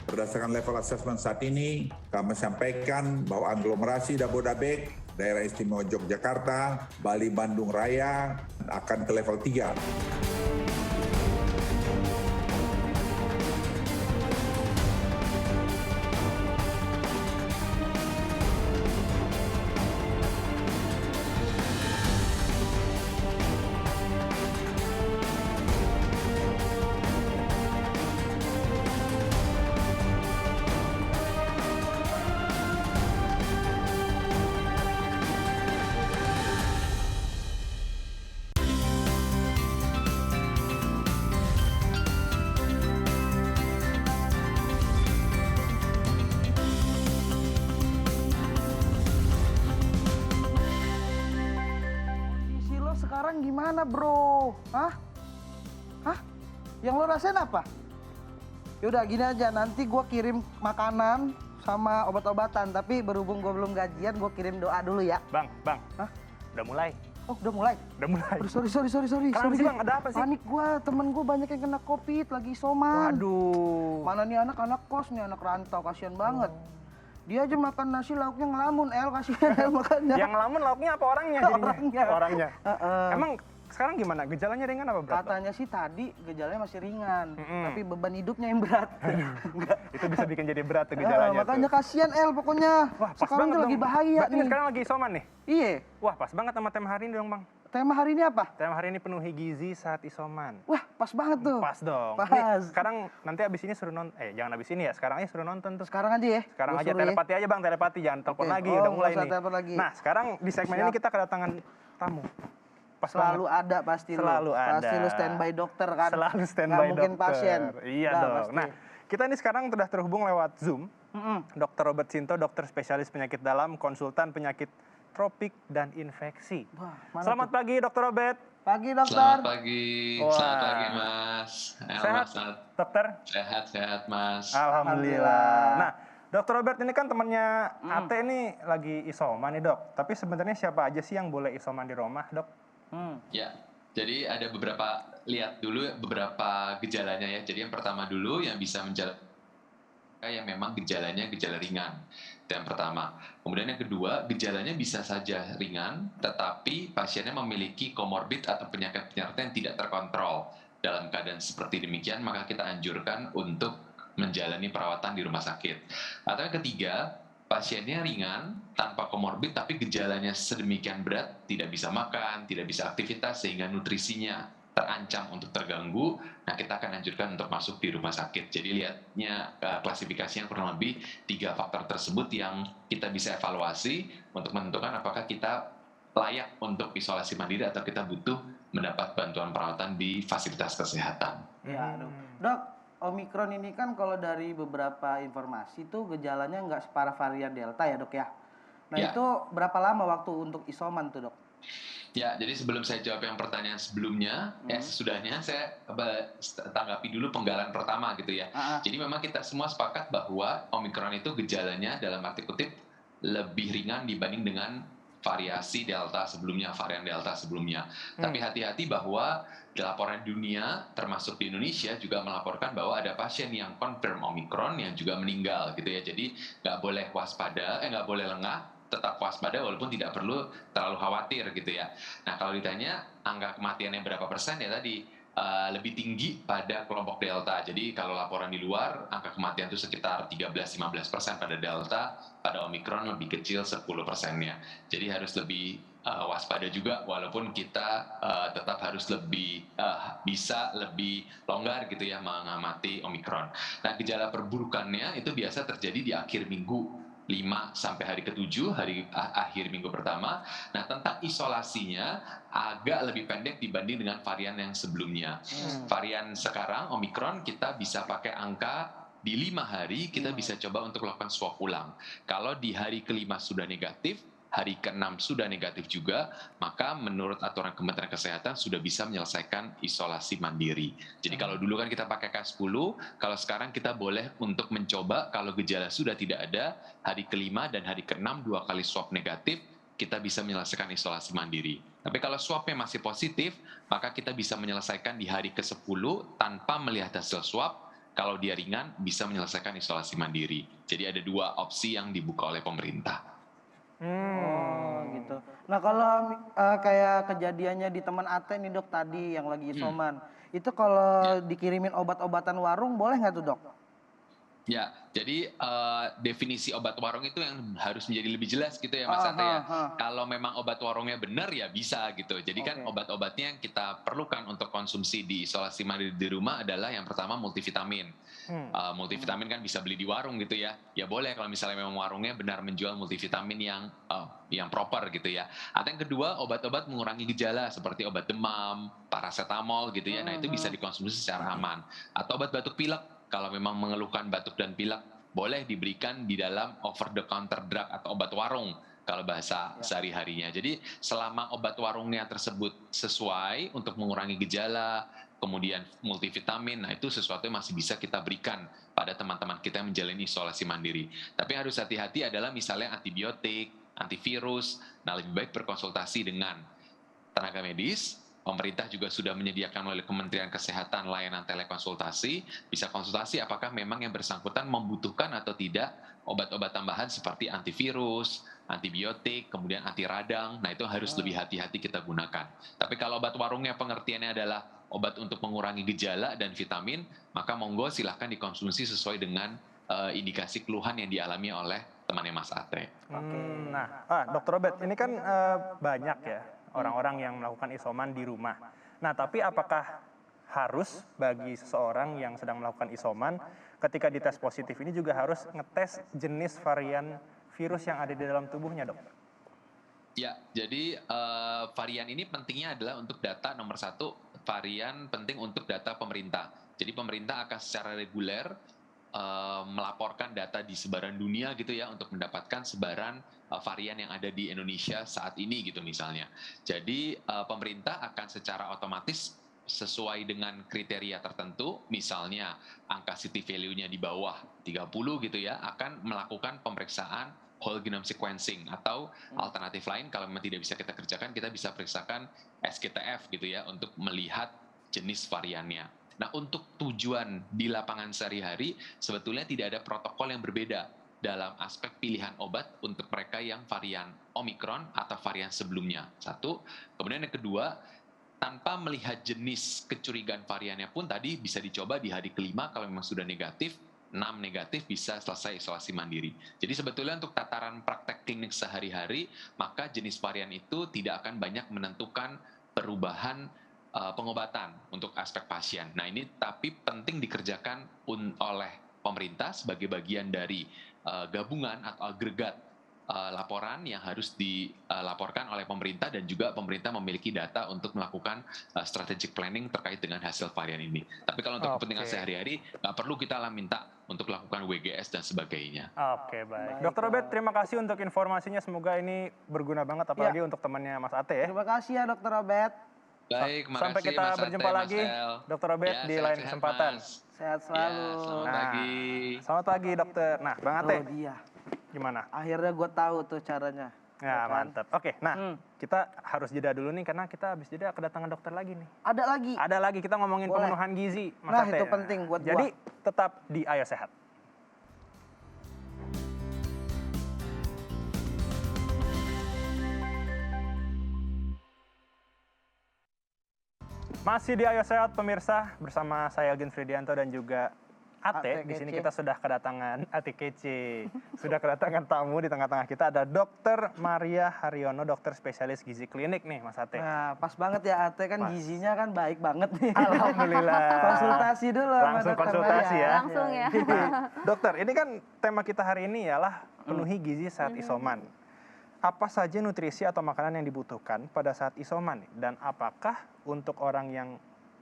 Berdasarkan level assessment saat ini, kami sampaikan bahwa aglomerasi Jabodetabek, Daerah Istimewa Yogyakarta, Bali, Bandung Raya akan ke level 3. Sekarang gimana bro? Hah? Yang lo rasain apa? Yaudah gini aja, nanti gue kirim makanan sama obat-obatan. Tapi berhubung gue belum gajian, gue kirim doa dulu ya. Bang. Hah? Udah mulai. Oh udah mulai? Udah mulai. Aduh, sorry. Kenapa sih bang, ada apa sih? Panik gue, temen gue banyak yang kena COVID, lagi isoman. Waduh. Mana nih anak kos nih, anak rantau, kasihan banget. Dia aja makan nasi lauknya ngelamun, kasihan El makannya. Yang ngelamun lauknya apa orangnya jadinya? Orangnya. Emang sekarang gimana? Gejalanya ringan apa berat? Katanya sih tadi gejalanya masih ringan, tapi beban hidupnya yang berat. Itu bisa bikin jadi berat tuh gejalanya. Makanya kasihan El pokoknya. Wah, pas sekarang banget tuh lagi dong. bahaya Berarti nih. sekarang lagi isoman nih? Iya. Wah, pas banget sama tema hari ini dong bang. Tema hari ini apa? Tema hari ini penuhi gizi saat isoman. Wah, pas banget tuh. Pas dong. Pas. Nih, sekarang nanti abis ini suruh nonton. Jangan abis ini ya. Sekarang aja suruh nonton tuh. Sekarang aja ya. Sekarang Gua aja suruh telepati aja bang, telepati. Jangan telepon lagi, Oh, udah mulai nggak usah nih. telepon lagi. Nah, sekarang di segmen ini kita kedatangan tamu. Pas Selalu banget. ada pasti lu. Selalu ada. Pasti lu standby dokter kan. Selalu standby Nggak mungkin dokter. pasien. Iya Nah, dong. pasti. Nah, kita ini sekarang sudah terhubung lewat Zoom. Dr. Robert Sinto, dokter spesialis penyakit dalam, konsultan penyakit tropik dan infeksi. Wah, mana Selamat pagi, Dr. Robert. Pagi dokter. Selamat pagi, Wah. selamat pagi Mas. Sehat, dokter? Sehat Mas. Alhamdulillah. Nah, Dr. Robert ini kan temannya Ate nih lagi isoman nih dok. Tapi sebenarnya siapa aja sih yang boleh isoman di rumah dok? Ya, jadi ada lihat dulu beberapa gejalanya ya. Jadi yang pertama dulu yang bisa yang memang gejalanya gejala ringan. Itu yang pertama. Kemudian yang kedua, gejalanya bisa saja ringan, tetapi pasiennya memiliki komorbid atau penyakit-penyakit yang tidak terkontrol. Dalam keadaan seperti demikian, maka kita anjurkan untuk menjalani perawatan di rumah sakit. Atau yang ketiga, pasiennya ringan, tanpa komorbid, tapi gejalanya sedemikian berat, tidak bisa makan, tidak bisa aktivitas, sehingga nutrisinya terancam untuk terganggu, nah kita akan anjurkan untuk masuk di rumah sakit. Jadi lihatnya klasifikasi yang kurang lebih 3 faktor tersebut yang kita bisa evaluasi untuk menentukan apakah kita layak untuk isolasi mandiri atau kita butuh mendapat bantuan perawatan di fasilitas kesehatan. Ya, dok, Omikron ini kan kalau dari beberapa informasi tuh gejalanya nggak separah varian Delta ya dok ya. Nah Ya. itu berapa lama waktu untuk isoman tuh dok? Ya, jadi sebelum saya jawab yang pertanyaan sebelumnya, sesudahnya saya tanggapi dulu penggalan pertama gitu ya. Jadi memang kita semua sepakat bahwa Omikron itu gejalanya dalam arti kutip lebih ringan dibanding dengan variasi Delta sebelumnya, varian Delta sebelumnya. Tapi hati-hati bahwa di laporan dunia, termasuk di Indonesia, juga melaporkan bahwa ada pasien yang confirm Omikron yang juga meninggal gitu ya. Jadi nggak boleh waspada, nggak boleh lengah, tetap waspada walaupun tidak perlu terlalu khawatir gitu ya. Nah kalau ditanya angka kematiannya berapa persen ya tadi lebih tinggi pada kelompok Delta. Jadi kalau laporan di luar angka kematian itu sekitar 13-15% pada Delta, pada Omikron lebih kecil 10%-nya. Jadi harus lebih waspada juga walaupun kita tetap harus lebih bisa lebih longgar gitu ya mengamati Omikron. Nah gejala perburukannya itu biasa terjadi di akhir minggu 5 sampai hari ke-7, hari akhir minggu pertama. Nah, tentang isolasinya agak lebih pendek dibanding dengan varian yang sebelumnya. Varian sekarang, Omikron, kita bisa pakai angka di 5 hari, kita bisa coba untuk melakukan swab ulang. Kalau di hari ke-5 sudah negatif, hari ke-6 sudah negatif juga, maka menurut aturan Kementerian Kesehatan sudah bisa menyelesaikan isolasi mandiri. Jadi kalau dulu kan kita pakai K10, kalau sekarang kita boleh untuk mencoba kalau gejala sudah tidak ada, hari ke-5 dan hari ke-6 2 kali swab negatif, kita bisa menyelesaikan isolasi mandiri. Tapi kalau swabnya masih positif, maka kita bisa menyelesaikan di hari ke-10 tanpa melihat hasil swab, kalau dia ringan bisa menyelesaikan isolasi mandiri. Jadi ada 2 opsi yang dibuka oleh pemerintah. Oh gitu. Nah kalau kayak kejadiannya di teman Ate nih dok tadi yang lagi isoman, itu kalau dikirimin obat-obatan warung boleh nggak tuh dok? Ya, jadi definisi obat warung itu yang harus menjadi lebih jelas gitu ya Mas Ate ya. Kalau memang obat warungnya benar ya bisa gitu. Jadi kan obat-obatnya yang kita perlukan untuk konsumsi di isolasi mandiri di rumah adalah yang pertama multivitamin. Multivitamin kan bisa beli di warung gitu ya. Ya boleh kalau misalnya memang warungnya benar menjual multivitamin yang proper gitu ya. Atau yang kedua obat-obat mengurangi gejala seperti obat demam, paracetamol gitu ya. Nah itu bisa dikonsumsi secara aman. Atau obat batuk pilek. Kalau memang mengeluhkan batuk dan pilek, boleh diberikan di dalam over the counter drug atau obat warung kalau bahasa sehari-harinya. Jadi selama obat warungnya tersebut sesuai untuk mengurangi gejala, kemudian multivitamin, nah itu sesuatu yang masih bisa kita berikan pada teman-teman kita yang menjalani isolasi mandiri. Tapi harus hati-hati adalah misalnya antibiotik, antivirus, nah lebih baik berkonsultasi dengan tenaga medis. Pemerintah juga sudah menyediakan oleh Kementerian Kesehatan layanan telekonsultasi, bisa konsultasi apakah memang yang bersangkutan membutuhkan atau tidak obat-obat tambahan seperti antivirus, antibiotik, kemudian anti radang. Nah itu harus lebih hati-hati kita gunakan. Tapi kalau obat warungnya pengertiannya adalah obat untuk mengurangi gejala dan vitamin, maka monggo silahkan dikonsumsi sesuai dengan indikasi keluhan yang dialami oleh temannya Mas Ate. Nah, Dr. Robert, ini kan banyak ya orang-orang yang melakukan isoman di rumah. Nah, tapi apakah harus bagi seseorang yang sedang melakukan isoman ketika dites positif ini juga harus ngetes jenis varian virus yang ada di dalam tubuhnya, dok? Ya, jadi varian ini pentingnya adalah untuk data nomor 1, varian penting untuk data pemerintah. Jadi pemerintah akan secara reguler melaporkan data di sebaran dunia gitu ya untuk mendapatkan sebaran varian yang ada di Indonesia saat ini gitu misalnya. Jadi pemerintah akan secara otomatis sesuai dengan kriteria tertentu, misalnya angka city value-nya di bawah 30 gitu ya, akan melakukan pemeriksaan whole genome sequencing atau alternatif lain kalau memang tidak bisa kita kerjakan, kita bisa periksakan SGTF gitu ya untuk melihat jenis variannya. Nah, untuk tujuan di lapangan sehari-hari, sebetulnya tidak ada protokol yang berbeda dalam aspek pilihan obat untuk mereka yang varian Omicron atau varian sebelumnya. 1. Kemudian yang kedua, tanpa melihat jenis kecurigaan variannya pun tadi bisa dicoba di hari kelima kalau memang sudah negatif, 6 negatif bisa selesai isolasi mandiri. Jadi sebetulnya untuk tataran praktek klinik sehari-hari, maka jenis varian itu tidak akan banyak menentukan perubahan pengobatan untuk aspek pasien. Nah ini tapi penting dikerjakan oleh pemerintah sebagai bagian dari gabungan atau agregat laporan yang harus dilaporkan oleh pemerintah dan juga pemerintah memiliki data untuk melakukan strategic planning terkait dengan hasil varian ini. Tapi kalau untuk kepentingan sehari-hari nggak perlu kita minta untuk lakukan WGS dan sebagainya. Oke, baik. Dr. Robert, terima kasih untuk informasinya. Semoga ini berguna banget apalagi untuk temannya Mas Ate ya. Terima kasih ya Dr. Robert. Baik, makasih sampai kita Mas berjumpa Ate, lagi, Dr. Robert, di lain kesempatan. Sehat selalu. Ya, selamat pagi. Selamat pagi, dokter. Nah, Bang Ate, dia. Gimana? Akhirnya gue tahu tuh caranya. Ya, mantap. Oke, nah kita harus jeda dulu nih karena kita habis jeda kedatangan dokter lagi nih. Ada lagi? Ada lagi, kita ngomongin pemenuhan gizi, Mas Nah, Ate. itu penting buat gua. Jadi, tetap di Ayo Sehat. Masih di Ayo Sehat pemirsa, bersama saya Elgin Fridianto dan juga Ate. Di sini kita sudah kedatangan Ate Kece. Sudah kedatangan tamu di tengah-tengah kita ada Dr. Maria Haryono, dokter spesialis gizi klinik nih Mas Ate. Nah, pas banget ya Ate kan gizinya kan baik banget nih. Alhamdulillah. Konsultasi dulu sama Langsung Dr. konsultasi Maria. ya. Langsung ya. Dokter, ini kan tema kita hari ini ialah penuhi gizi saat isoman. Apa saja nutrisi atau makanan yang dibutuhkan pada saat isoman? Dan apakah untuk orang yang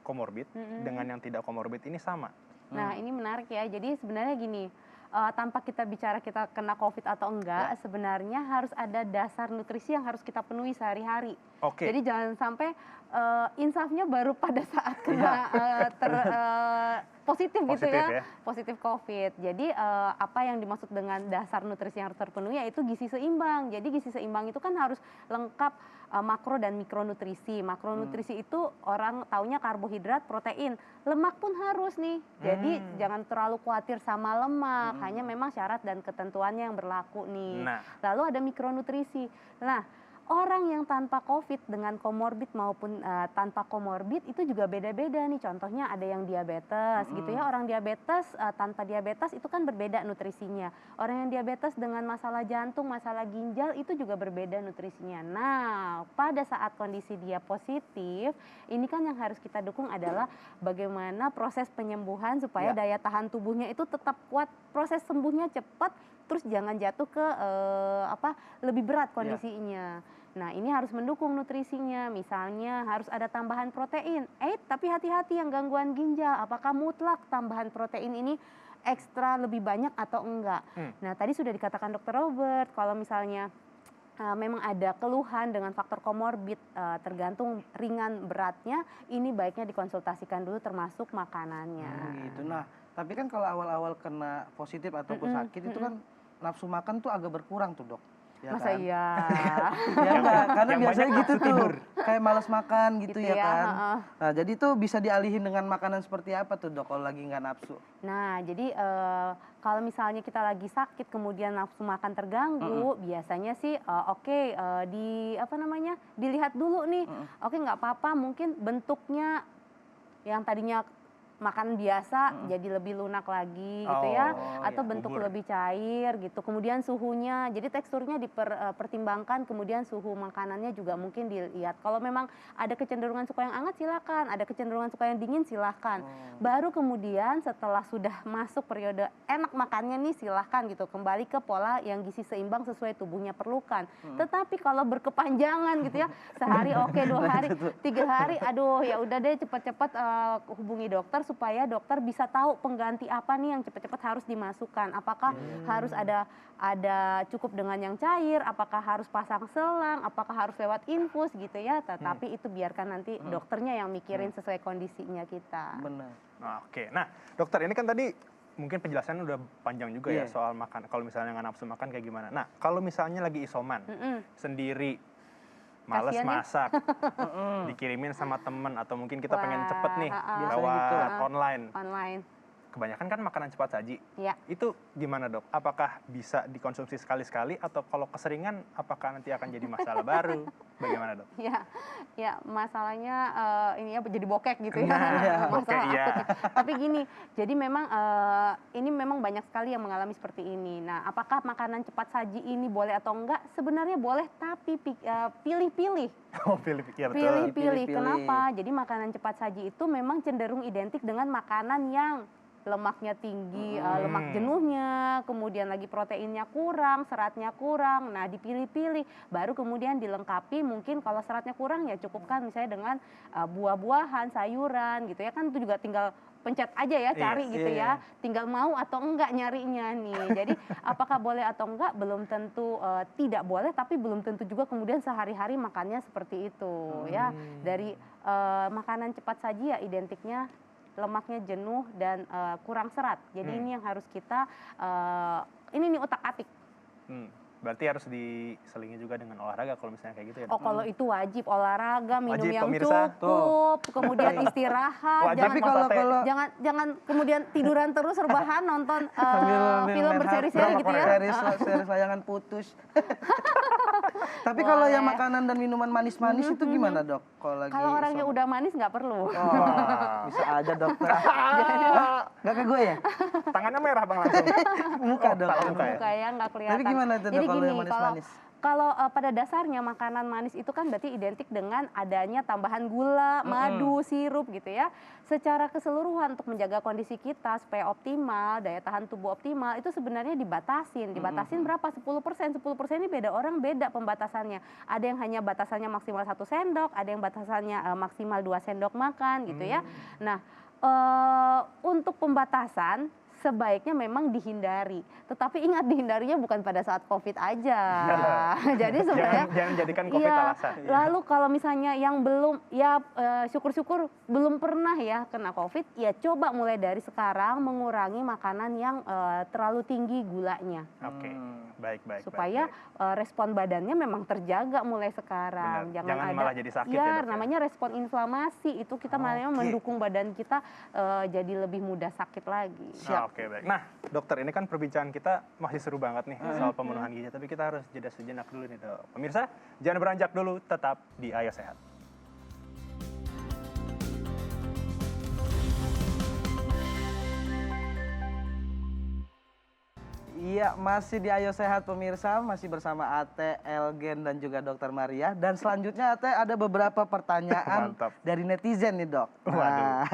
komorbid dengan yang tidak komorbid ini sama? Nah ini menarik ya, jadi sebenarnya gini, tanpa kita bicara kita kena COVID atau enggak, sebenarnya harus ada dasar nutrisi yang harus kita penuhi sehari-hari. Jadi jangan sampai insafnya baru pada saat kena positif gitu Positif ya, ya. positif COVID. Jadi apa yang dimaksud dengan dasar nutrisi yang harus terpenuhi yaitu gizi seimbang. Jadi gizi seimbang itu kan harus lengkap makro dan mikronutrisi. Makronutrisi itu orang taunya karbohidrat, protein, lemak pun harus nih. Jadi jangan terlalu khawatir sama lemak, hanya memang syarat dan ketentuannya yang berlaku nih. Nah. Lalu ada mikronutrisi. Nah, orang yang tanpa COVID dengan komorbid maupun tanpa komorbid itu juga beda-beda nih. Contohnya ada yang diabetes gitu ya. Orang diabetes tanpa diabetes itu kan berbeda nutrisinya. Orang yang diabetes dengan masalah jantung, masalah ginjal itu juga berbeda nutrisinya. Nah, pada saat kondisi dia positif, ini kan yang harus kita dukung adalah bagaimana proses penyembuhan supaya daya tahan tubuhnya itu tetap kuat, proses sembuhnya cepat, terus jangan jatuh ke lebih berat kondisinya. Nah, ini harus mendukung nutrisinya. Misalnya harus ada tambahan protein. Tapi hati-hati yang gangguan ginjal. Apakah mutlak tambahan protein ini ekstra lebih banyak atau enggak? Nah, tadi sudah dikatakan Dr. Robert, kalau misalnya memang ada keluhan dengan faktor komorbid, tergantung ringan beratnya, ini baiknya dikonsultasikan dulu termasuk makanannya. Gitu. Nah, tapi kan kalau awal-awal kena positif ataupun sakit itu kan nafsu makan tuh agak berkurang tuh, Dok. Ya Masa kan? iya? Ya enggak, karena yang biasanya banyak gitu nafsu tuh. tidur. Kayak malas makan gitu, Gitu ya ya, kan. heeh. Nah, jadi tuh bisa dialihin dengan makanan seperti apa tuh, Dok, kalau lagi nggak nafsu? Nah, jadi kalau misalnya kita lagi sakit kemudian nafsu makan terganggu, biasanya sih dilihat dulu nih. Oke, nggak apa-apa, mungkin bentuknya yang tadinya makan biasa jadi lebih lunak lagi gitu ya, atau bentuk bubur. lebih cair gitu. Kemudian suhunya, jadi teksturnya dipertimbangkan, kemudian suhu makanannya juga mungkin dilihat. Kalau memang ada kecenderungan suka yang hangat silakan, ada kecenderungan suka yang dingin silakan. Baru kemudian setelah sudah masuk periode enak makannya nih silahkan gitu, kembali ke pola yang gizi seimbang sesuai tubuhnya perlukan. Tetapi kalau berkepanjangan gitu ya, sehari oke, 2 hari, 3 hari, aduh ya udah deh cepat-cepat hubungi dokter supaya dokter bisa tahu pengganti apa nih yang cepat-cepat harus dimasukkan. Apakah harus ada cukup dengan yang cair, apakah harus pasang selang, apakah harus lewat infus gitu ya. Tetapi itu biarkan nanti dokternya yang mikirin sesuai kondisinya kita. Benar. Oke, nah dokter ini kan tadi mungkin penjelasannya udah panjang juga ya soal makan. Kalau misalnya nggak nafsu makan kayak gimana? Nah, kalau misalnya lagi isoman sendiri, males Kasian ya. masak, dikirimin sama temen atau mungkin kita pengen cepet nih Biasanya lewat gitu. online. Online. Kebanyakan kan makanan cepat saji. Ya. Itu gimana, Dok? Apakah bisa dikonsumsi sekali-sekali atau kalau keseringan apakah nanti akan jadi masalah baru? Bagaimana, Dok? Ya masalahnya ini ya jadi bokek gitu ya. Nah, Masalah bokek, iya. akut. Tapi gini, jadi memang ini memang banyak sekali yang mengalami seperti ini. Nah, apakah makanan cepat saji ini boleh atau enggak? Sebenarnya boleh, tapi pilih-pilih. Oh, pilih, ya betul. Pilih-pilih. Pilih-pilih. Kenapa? Jadi makanan cepat saji itu memang cenderung identik dengan makanan yang lemaknya tinggi, lemak jenuhnya, kemudian lagi proteinnya kurang, seratnya kurang. Nah, dipilih-pilih. Baru kemudian dilengkapi mungkin kalau seratnya kurang ya cukupkan misalnya dengan buah-buahan, sayuran gitu ya. Kan itu juga tinggal pencet aja ya, cari gitu ya. Tinggal mau atau enggak nyarinya nih. Jadi apakah boleh atau enggak belum tentu tidak boleh, tapi belum tentu juga kemudian sehari-hari makannya seperti itu ya. Dari makanan cepat saji ya identiknya lemaknya jenuh dan kurang serat. Jadi ini yang harus kita ini nih otak-atik. Berarti harus diselingi juga dengan olahraga kalau misalnya kayak gitu ya, Dok? Oh, kalau itu wajib olahraga, minum Wajib, yang pemirsa. cukup, kemudian istirahat, Wajib, Tapi kalau jangan kemudian tiduran terus rebahan nonton film main berseri-seri HP, gitu ya. series layangan putus. Tapi kalau yang makanan dan minuman manis-manis itu gimana, Dok? Kalau orangnya udah manis nggak perlu. Bisa aja, Dokter. Nggak ke gue ya? Tangannya merah, Bang, langsung. Muka, Dok. Salah muka ya? Muka ya nggak kelihatan. Tapi gimana tuh, Dok, Jadi kalau gini, yang manis-manis? kalau pada dasarnya makanan manis itu kan berarti identik dengan adanya tambahan gula, madu, sirup gitu ya. Secara keseluruhan untuk menjaga kondisi kita supaya optimal, daya tahan tubuh optimal itu sebenarnya dibatasin. Dibatasin berapa? 10%. 10% ini beda orang beda pembatasannya. Ada yang hanya batasannya maksimal 1 sendok, ada yang batasannya maksimal 2 sendok makan gitu ya. Nah, untuk pembatasan sebaiknya memang dihindari. Tetapi ingat dihindarinya bukan pada saat COVID aja. Jadi sebenarnya jangan jadikan COVID iya, alasan. lalu kalau misalnya yang belum, ya syukur-syukur belum pernah ya kena COVID, ya coba mulai dari sekarang mengurangi makanan yang terlalu tinggi gulanya. Oke, baik. Supaya respon badannya memang terjaga mulai sekarang. Benar. Jangan malah jadi sakit ya, ya, Dok, ya? namanya respon inflamasi itu kita malah mendukung badan kita jadi lebih mudah sakit lagi. Oke, baik. Nah, dokter, ini kan perbincangan kita masih seru banget nih soal pemenuhan gizi, tapi kita harus jeda sejenak dulu nih, Dok. Pemirsa, jangan beranjak dulu, tetap di Ayo Sehat. Iya, masih di Ayo Sehat pemirsa, masih bersama Ate, Elgen, dan juga Dokter Maria. Dan selanjutnya Ate ada beberapa pertanyaan Mantap. dari netizen nih dok. Waduh.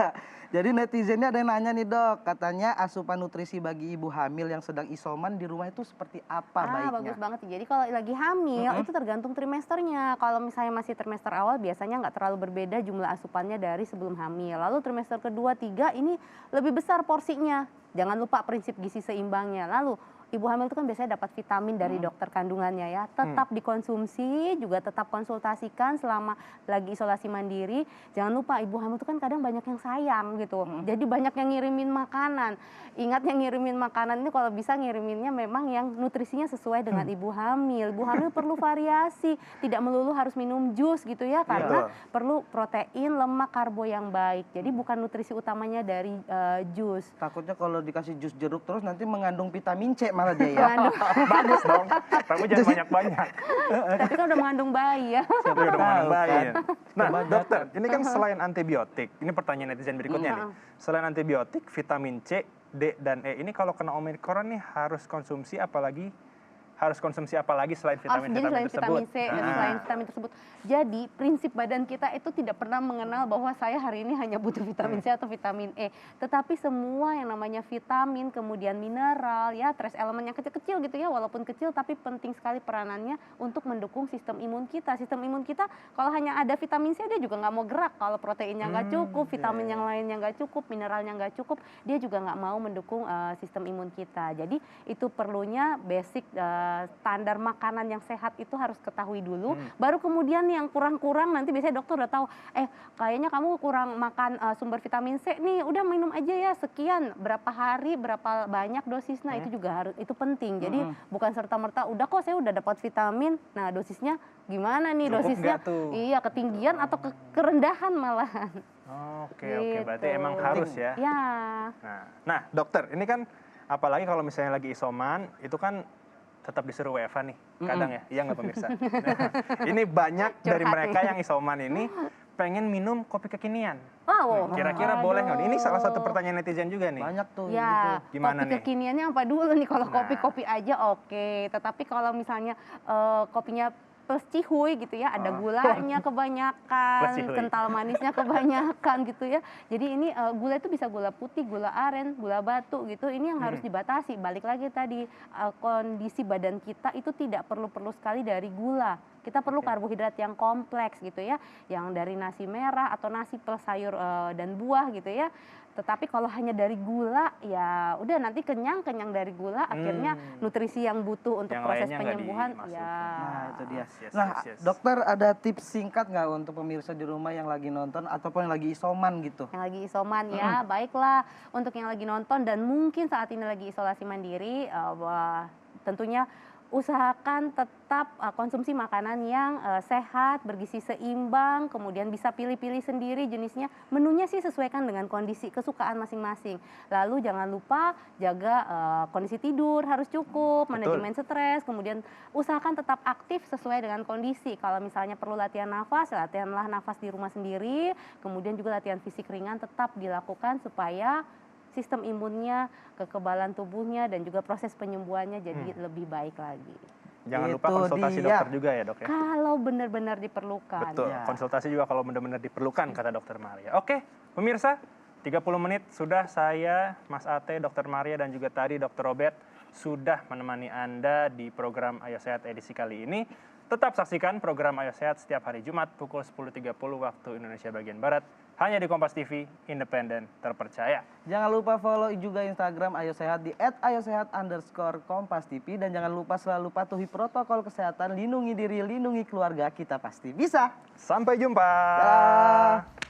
Jadi netizennya ada yang nanya nih dok, katanya asupan nutrisi bagi ibu hamil yang sedang isoman di rumah itu seperti apa baiknya? Bagus banget. Jadi kalau lagi hamil itu tergantung trimesternya. Kalau misalnya masih trimester awal biasanya nggak terlalu berbeda jumlah asupannya dari sebelum hamil. Lalu trimester kedua, 3 ini lebih besar porsinya. Jangan lupa prinsip gizi seimbangnya. Lalu ibu hamil itu kan biasanya dapat vitamin dari dokter kandungannya ya. Tetap dikonsumsi, juga tetap konsultasikan selama lagi isolasi mandiri. Jangan lupa ibu hamil itu kan kadang banyak yang sayang gitu. Jadi banyak yang ngirimin makanan. Ingat yang ngirimin makanan ini kalau bisa ngiriminnya memang yang nutrisinya sesuai dengan ibu hamil. Ibu hamil perlu variasi, tidak melulu harus minum jus gitu ya. Karena perlu protein, lemak, karbo yang baik. Jadi bukan nutrisi utamanya dari jus. Takutnya kalau dikasih jus jeruk terus nanti mengandung vitamin C malah dia ya. Bagus dong, kamu jangan banyak-banyak. Tapi kan udah mengandung bayi ya. Siapa udah mengandung bayi kan? ya. Nah, dokter, ini kan selain antibiotik, ini pertanyaan netizen berikutnya nih. Selain antibiotik, vitamin C, D, dan E, ini kalau kena Omikron nih harus konsumsi apa lagi selain vitamin Selain tersebut? vitamin C dan selain vitamin tersebut. Jadi prinsip badan kita itu tidak pernah mengenal bahwa saya hari ini hanya butuh vitamin C atau vitamin E. Tetapi semua yang namanya vitamin, kemudian mineral, ya trace elemen yang kecil-kecil gitu ya, walaupun kecil tapi penting sekali peranannya untuk mendukung sistem imun kita. Sistem imun kita kalau hanya ada vitamin C dia juga nggak mau gerak. Kalau proteinnya nggak cukup, vitamin yang lainnya nggak cukup, mineralnya nggak cukup, dia juga nggak mau mendukung sistem imun kita. Jadi itu perlunya basic standar makanan yang sehat itu harus ketahui dulu. Baru kemudian yang kurang-kurang nanti biasanya dokter udah tahu, kayaknya kamu kurang makan sumber vitamin C nih, udah minum aja ya sekian, berapa hari, berapa banyak dosisnya, itu juga harus, itu penting. Jadi bukan serta-merta udah kok saya udah dapat vitamin, nah dosisnya gimana nih? Cukup dosisnya nggak tuh? iya ketinggian atau kerendahan malahan. Oke, berarti Gitu. emang harus ya. Ya. Nah, dokter, ini kan apalagi kalau misalnya lagi isoman, itu kan tetap disuruh WFH nih, kadang ya, iya nggak pemirsa? Ini banyak dari mereka yang isoman ini pengen minum kopi kekinian. Kira-kira boleh nggak? Ini salah satu pertanyaan netizen juga nih. Banyak tuh Ya, gitu. Gimana kopi nih? kekiniannya apa dulu nih? Kalau kopi-kopi aja oke. Tetapi kalau misalnya kopinya plus cihuy gitu ya, ada gulanya kebanyakan, Plus cihuy. kental manisnya kebanyakan gitu ya. Jadi ini gula itu bisa gula putih, gula aren, gula batu gitu. Ini yang harus dibatasi. Balik lagi tadi, kondisi badan kita itu tidak perlu-perlu sekali dari gula. Kita perlu karbohidrat yang kompleks gitu ya, yang dari nasi merah atau nasi plus sayur dan buah gitu ya. Tetapi kalau hanya dari gula, ya udah nanti kenyang dari gula, akhirnya nutrisi yang butuh untuk Yang proses lainnya nggak penyembuhan, dimasukin. ya. Nah itu dia. Yes. Nah dokter ada tips singkat nggak untuk pemirsa di rumah yang lagi nonton ataupun yang lagi isoman gitu? Yang lagi isoman ya, baiklah untuk yang lagi nonton dan mungkin saat ini lagi isolasi mandiri, tentunya usahakan tetap konsumsi makanan yang sehat, bergizi seimbang, kemudian bisa pilih-pilih sendiri jenisnya. Menunya sih sesuaikan dengan kondisi kesukaan masing-masing. Lalu jangan lupa jaga kondisi tidur harus cukup, manajemen stres, kemudian usahakan tetap aktif sesuai dengan kondisi. Kalau misalnya perlu latihan nafas, latihanlah nafas di rumah sendiri, kemudian juga latihan fisik ringan tetap dilakukan supaya sistem imunnya, kekebalan tubuhnya, dan juga proses penyembuhannya jadi lebih baik lagi. Jangan lupa Itu konsultasi dia. dokter juga ya, Dok ya. Kalau benar-benar diperlukan. Betul, Ya. konsultasi juga kalau benar-benar diperlukan, kata Dokter Maria. Oke, pemirsa, 30 menit sudah saya, Mas Ate, Dokter Maria, dan juga tadi Dokter Robert sudah menemani Anda di program Ayo Sehat edisi kali ini. Tetap saksikan program Ayo Sehat setiap hari Jumat pukul 10.30 waktu Indonesia bagian Barat hanya di Kompas TV, independen, terpercaya. Jangan lupa follow juga Instagram Ayo Sehat di @ayosehat_kompas_tv dan jangan lupa selalu patuhi protokol kesehatan, lindungi diri, lindungi keluarga, kita pasti bisa. Sampai jumpa. Dah.